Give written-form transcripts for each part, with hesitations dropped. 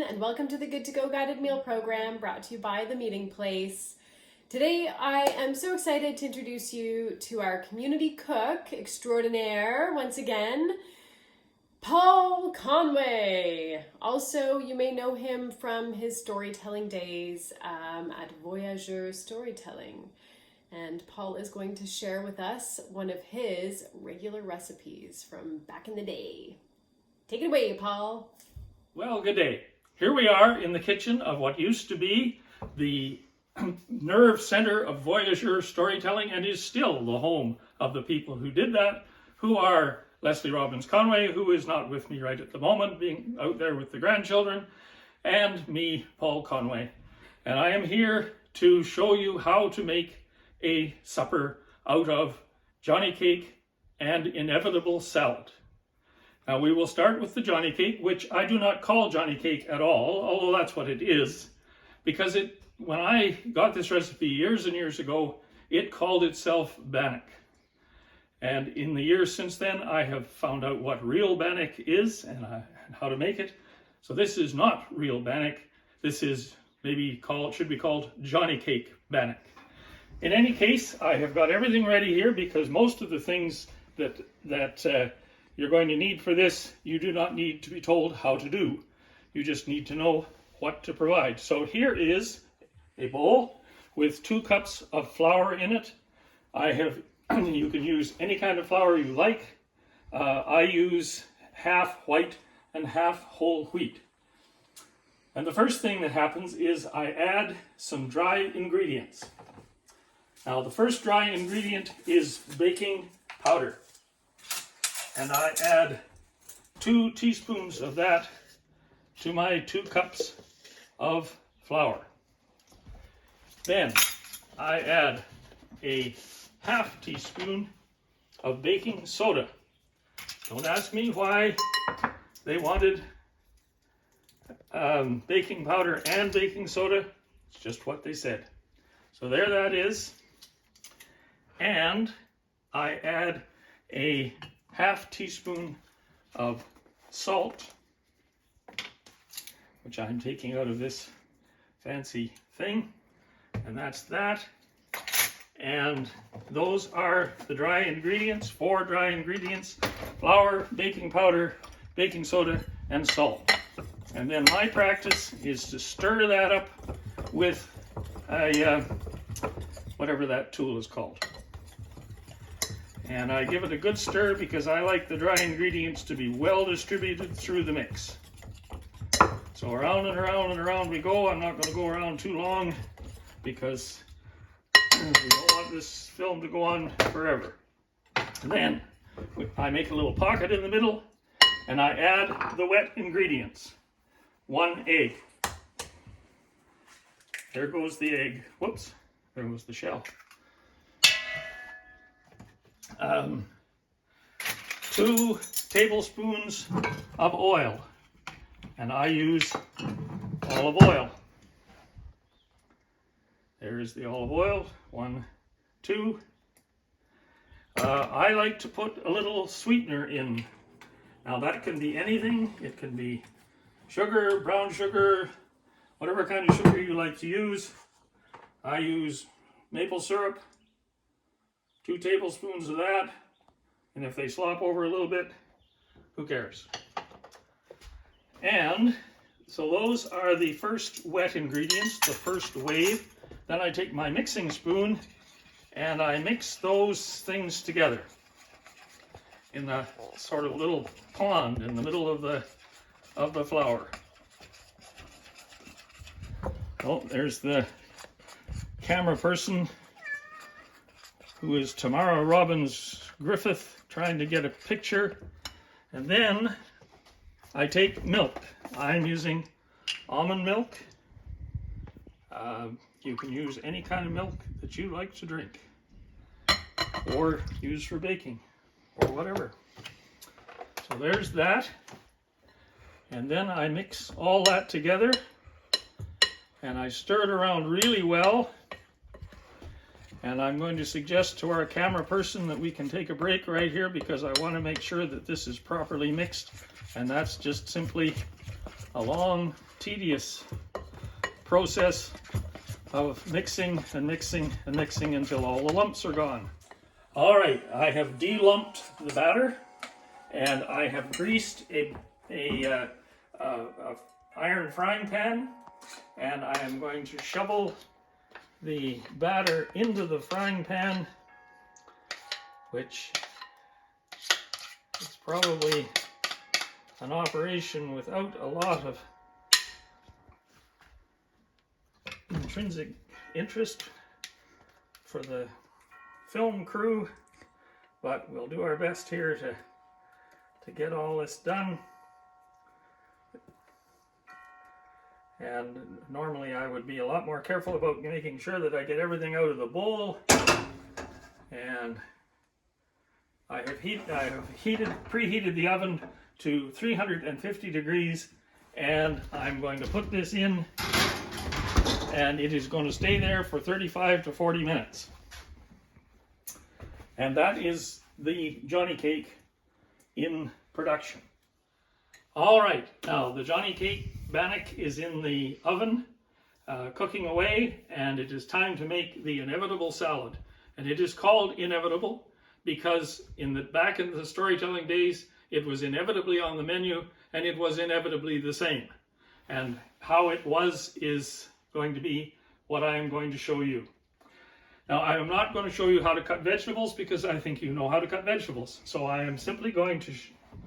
and welcome to the Good to Go Guided Meal Program brought to you by The Meeting Place. Today I am so excited to introduce you to our community cook extraordinaire once again, Paul Conway. Also, you may know him from his storytelling days at Voyageur Storytelling. And Paul is going to share with us one of his regular recipes from back in the day. Take it away, Paul. Well, good day. Here we are in the kitchen of what used to be the nerve center of Voyageur Storytelling and is still the home of the people who did that, who are Leslie Robbins Conway, who is not with me right at the moment, being out there with the grandchildren, and me, Paul Conway. And I am here to show you how to make a supper out of Johnny cake and inevitable salad. Now we will start with the Johnny cake, which I do not call Johnny cake at all, although that's what it is, because when I got this recipe years and years ago, it called itself bannock. And in the years since then, I have found out what real bannock is and how to make it. So this is not real bannock. This is should be called Johnny cake bannock. In any case, I have got everything ready here because most of the things that you're going to need for this, you do not need to be told how to do. You just need to know what to provide. So here is a bowl with 2 cups of flour in it. You can use any kind of flour you like. I use half white and half whole wheat. And the first thing that happens is I add some dry ingredients. Now the first dry ingredient is baking powder. And I add 2 teaspoons of that to my 2 cups of flour. Then I add a half teaspoon of baking soda. Don't ask me why they wanted baking powder and baking soda. It's just what they said. So there that is. And I add a half teaspoon of salt, which I'm taking out of this fancy thing, and that's that. And those are the dry ingredients, 4 dry ingredients: flour, baking powder, baking soda, and salt. And then my practice is to stir that up with whatever that tool is called. And I give it a good stir because I like the dry ingredients to be well distributed through the mix. So around and around and around we go. I'm not going to go around too long because we don't want this film to go on forever. And then I make a little pocket in the middle and I add the wet ingredients. 1 egg. There goes the egg. Whoops, there goes the shell. 2 tablespoons of oil, and I use olive oil. There's the olive oil, 1, 2. I like to put a little sweetener in. Now that can be anything. It can be sugar, brown sugar, whatever kind of sugar you like to use. I use maple syrup. 2 tablespoons of that, and if they slop over a little bit, who cares? And so those are the first wet ingredients, the first wave. Then I take my mixing spoon and I mix those things together in a sort of little pond in the middle of the flour. Oh, there's the camera person, who is Tamara Robbins Griffith, trying to get a picture. And then I take milk. I'm using almond milk. You can use any kind of milk that you like to drink or use for baking or whatever. So there's that. And then I mix all that together and I stir it around really well. And I'm going to suggest to our camera person that we can take a break right here because I want to make sure that this is properly mixed. And that's just simply a long, tedious process of mixing and mixing and mixing until all the lumps are gone. All right, I have de-lumped the batter, and I have greased a iron frying pan, and I am going to shovel the batter into the frying pan, which is probably an operation without a lot of intrinsic interest for the film crew, but we'll do our best here to get all this done. And normally I would be a lot more careful about making sure that I get everything out of the bowl. And I have preheated the oven to 350 degrees, and I'm going to put this in, and it is going to stay there for 35 to 40 minutes. And that is the Johnny Cake in production. All right, now the Johnny Cake bannock is in the oven, cooking away, and it is time to make the inevitable salad. And it is called inevitable because back in the storytelling days, it was inevitably on the menu, and it was inevitably the same. And how it was is going to be what I am going to show you. Now, I am not going to show you how to cut vegetables because I think you know how to cut vegetables. So I am simply going to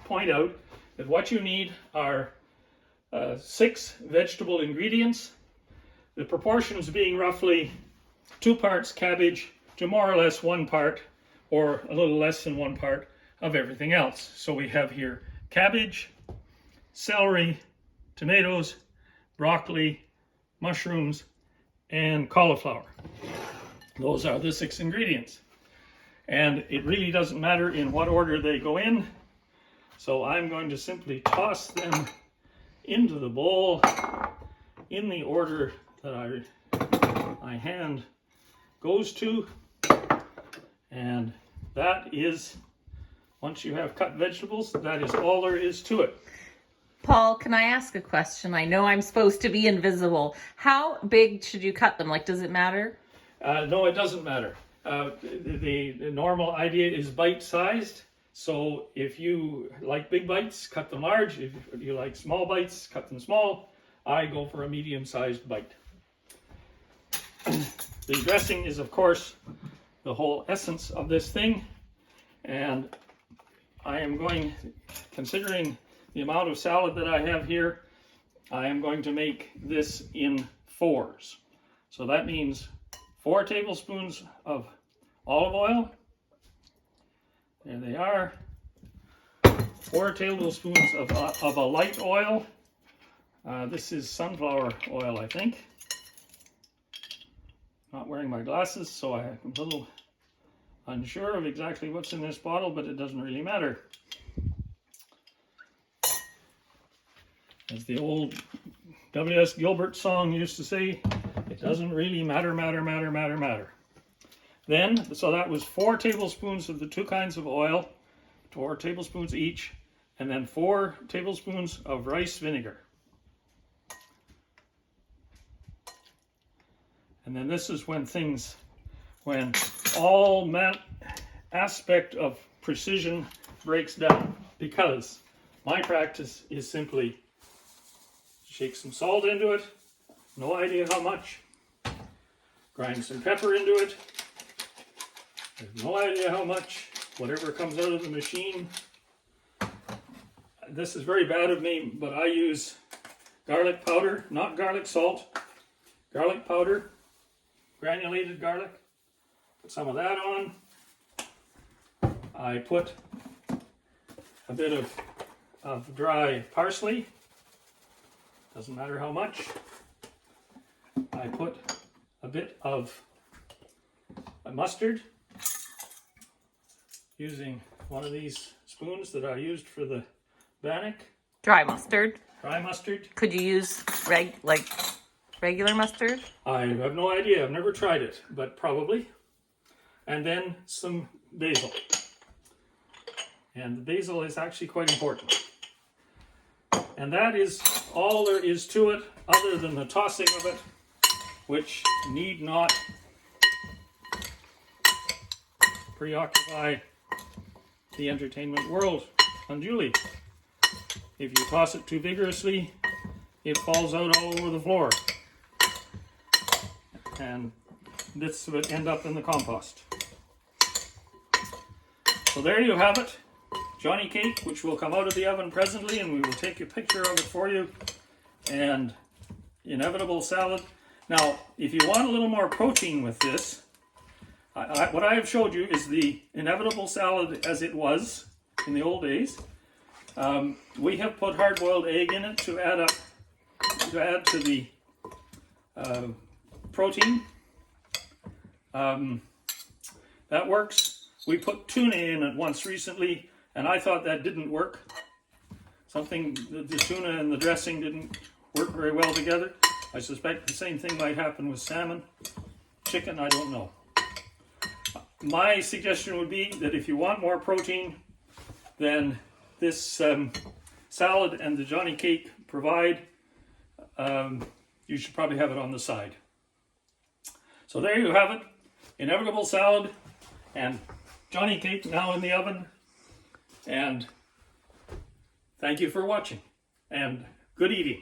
point out that what you need are 6 vegetable ingredients, the proportions being roughly 2 parts cabbage to more or less 1 part, or a little less than 1 part of everything else. So we have here cabbage, celery, tomatoes, broccoli, mushrooms, and cauliflower. Those are the 6 ingredients. And it really doesn't matter in what order they go in. So I'm going to simply toss them into the bowl in the order that my hand goes to. And that is, once you have cut vegetables, that is all there is to it. Paul, can I ask a question? I know I'm supposed to be invisible. How big should you cut them? Like, does it matter? No, it doesn't matter. The normal idea is bite-sized. So if you like big bites, cut them large. If you like small bites, cut them small. I go for a medium-sized bite. The dressing is, of course, the whole essence of this thing. And I am going, considering the amount of salad that I have here, I am going to make this in 4s. So that means 4 tablespoons of olive oil. There they are. 4 tablespoons of a light oil. This is sunflower oil, I think. Not wearing my glasses, so I'm a little unsure of exactly what's in this bottle, but it doesn't really matter. As the old W.S. Gilbert song used to say, it doesn't really matter. Then, so that was 4 tablespoons of the 2 kinds of oil, 4 tablespoons each, and then 4 tablespoons of rice vinegar. And then this is when all aspect of precision breaks down, because my practice is simply shake some salt into it, no idea how much, grind some pepper into it, I have no idea how much, whatever comes out of the machine. This is very bad of me, but I use garlic powder, not garlic salt, garlic powder, granulated garlic. Put some of that on. I put a bit of dry parsley, doesn't matter how much. I put a bit of mustard, using one of these spoons that I used for the bannock. Dry mustard. Dry mustard. Could you use regular mustard? I have no idea. I've never tried it, but probably. And then some basil. And the basil is actually quite important. And that is all there is to it other than the tossing of it, which need not preoccupy the entertainment world unduly. If you toss it too vigorously, it falls out all over the floor. And this would end up in the compost. So there you have it. Johnny cake, which will come out of the oven presently, and we will take a picture of it for you. And inevitable salad. Now, if you want a little more protein with this, what I have showed you is the inevitable salad as it was in the old days. We have put hard-boiled egg in it to add to the protein. That works. We put tuna in it once recently, and I thought that didn't work. The tuna and the dressing didn't work very well together. I suspect the same thing might happen with salmon. Chicken, I don't know. My suggestion would be that if you want more protein, then this salad and the Johnny cake provide, you should probably have it on the side. So there you have it. Inevitable salad and Johnny cake now in the oven. And thank you for watching, and good eating.